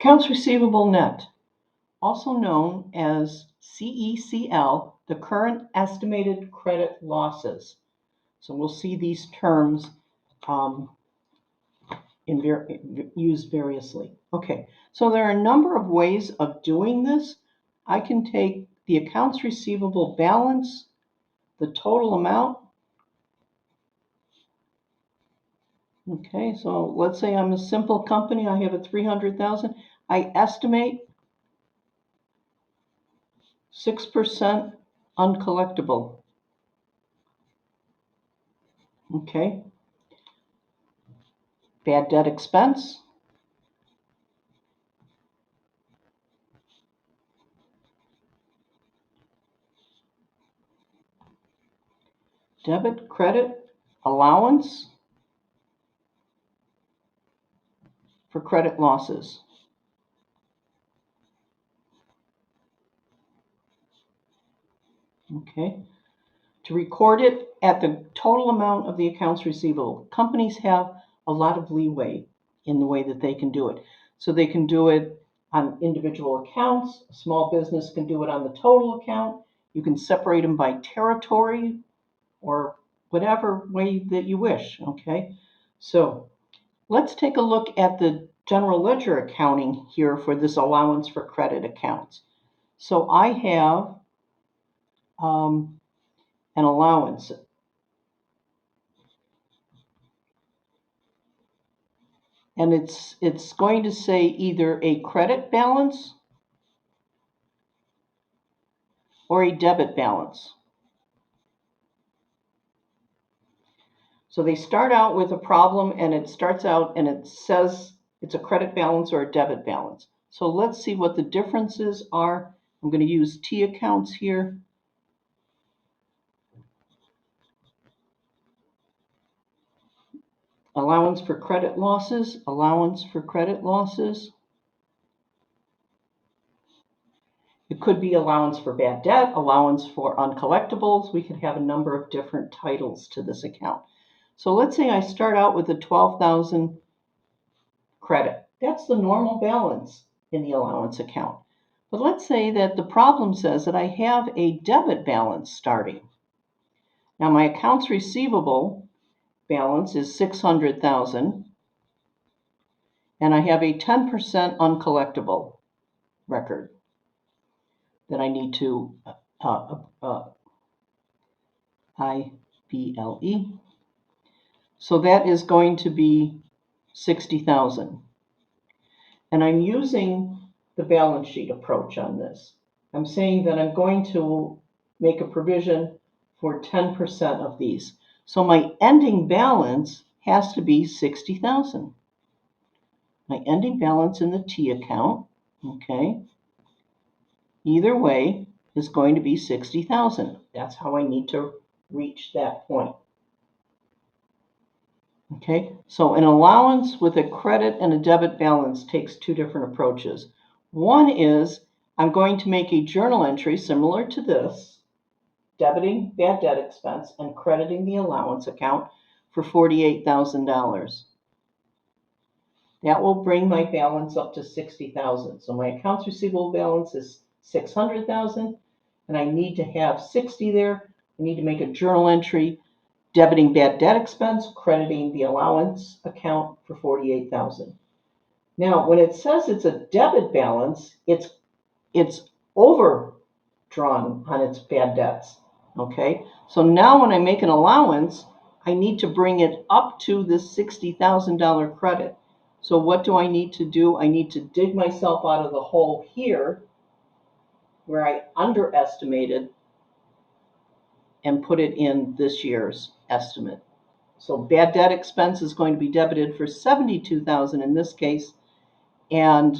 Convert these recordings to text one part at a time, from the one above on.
Accounts receivable net, also known as CECL, the current estimated credit losses. So we'll see these terms used variously. Okay, so there are a number of ways of doing this. I can take the accounts receivable balance, the total amount. Okay, so let's say I'm a simple company. I have a $300,000. I estimate 6% uncollectible. Okay. Bad debt expense. Debit, credit, allowance for credit losses. Okay. To record it at the total amount of the accounts receivable. Companies have a lot of leeway in the way that they can do it. So they can do it on individual accounts. A small business can do it on the total account. You can separate them by territory or whatever way that you wish. Okay. So let's take a look at the general ledger accounting here for this allowance for credit accounts. So I have an allowance. And it's going to say either a credit balance or a debit balance. So they start out with a problem and it starts out and it says it's a credit balance or a debit balance. So let's see what the differences are. I'm going to use T accounts here. Allowance for credit losses, allowance for credit losses. It could be allowance for bad debt, allowance for uncollectibles. We could have a number of different titles to this account. So let's say I start out with a 12,000 credit. That's the normal balance in the allowance account. But let's say that the problem says that I have a debit balance starting. Now my accounts receivable balance is 600,000 and I have a 10% uncollectible record that I need to IBLE. So that is going to be 60,000. And I'm using the balance sheet approach on this. I'm saying that I'm going to make a provision for 10% of these. So my ending balance has to be 60,000. My ending balance in the T account, okay, either way is going to be 60,000. That's how I need to reach that point. Okay, so an allowance with a credit and a debit balance takes two different approaches. One is I'm going to make a journal entry similar to this, debiting bad debt expense and crediting the allowance account for $48,000. That will bring my balance up to 60,000. So my accounts receivable balance is 600,000 and I need to have 60 there. I need to make a journal entry debiting bad debt expense, crediting the allowance account for 48,000. Now, when it says it's a debit balance, it's overdrawn on its bad debts. Okay, so now when I make an allowance, I need to bring it up to this $60,000 credit. So what do I need to do? I need to dig myself out of the hole here where I underestimated and put it in this year's estimate. So bad debt expense is going to be debited for 72,000 in this case, and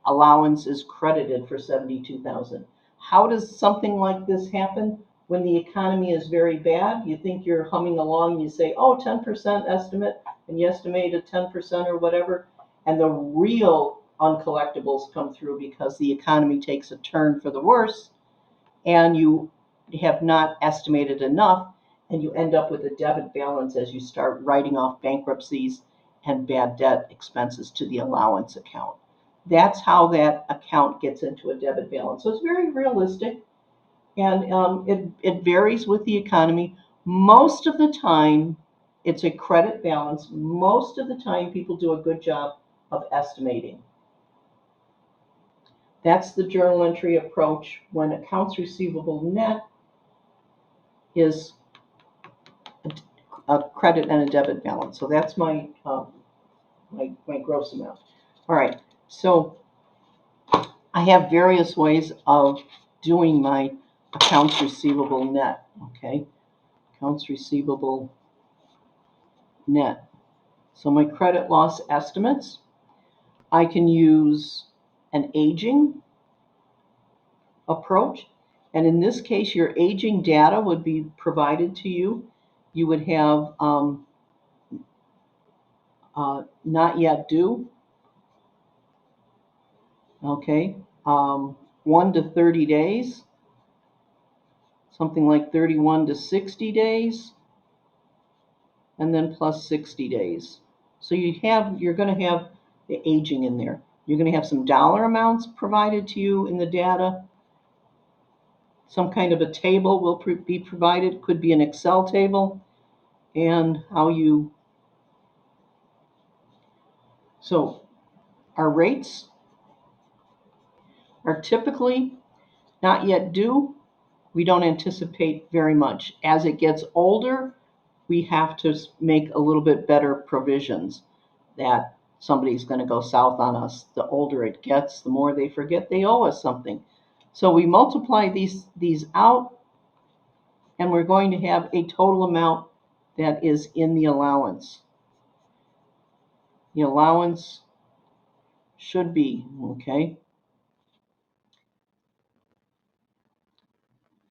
allowance is credited for 72,000. How does something like this happen when the economy is very bad? You think you're humming along and you say, oh, 10% estimate, and you estimate a 10% or whatever, and the real uncollectibles come through because the economy takes a turn for the worse, and you have not estimated enough, and you end up with a debit balance as you start writing off bankruptcies and bad debt expenses to the allowance account. That's how that account gets into a debit balance. So it's very realistic, and it varies with the economy. Most of the time, it's a credit balance. Most of the time, people do a good job of estimating. That's the journal entry approach when accounts receivable net is a credit and a debit balance. So that's my gross amount. All right. So I have various ways of doing my accounts receivable net. Okay. Accounts receivable net. So my credit loss estimates, I can use an aging approach. And in this case, your aging data would be provided to you. You would have not yet due, okay, 1 to 30 days, something like 31 to 60 days, and then plus 60 days. So you're going to have the aging in there. You're going to have some dollar amounts provided to you in the data. Some kind of a table will be provided, could be an Excel table, and so our rates are typically not yet due. We don't anticipate very much. As it gets older, we have to make a little bit better provisions that somebody's going to go south on us. The older it gets, the more they forget they owe us something. So we multiply these out, and we're going to have a total amount that is in the allowance. The allowance should be, okay?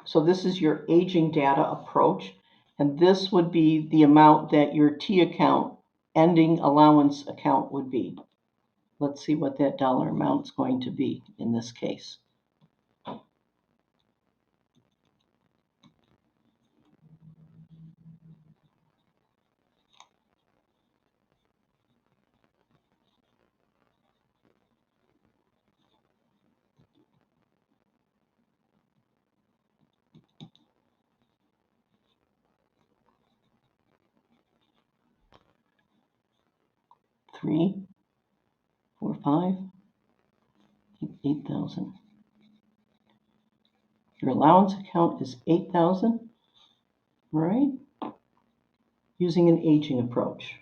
So this is your aging data approach, and this would be the amount that your T account ending allowance account would be. Let's see what that dollar amount is going to be in this case. Three, four, five, 8,000. Your allowance account is 8,000, right? Using an aging approach.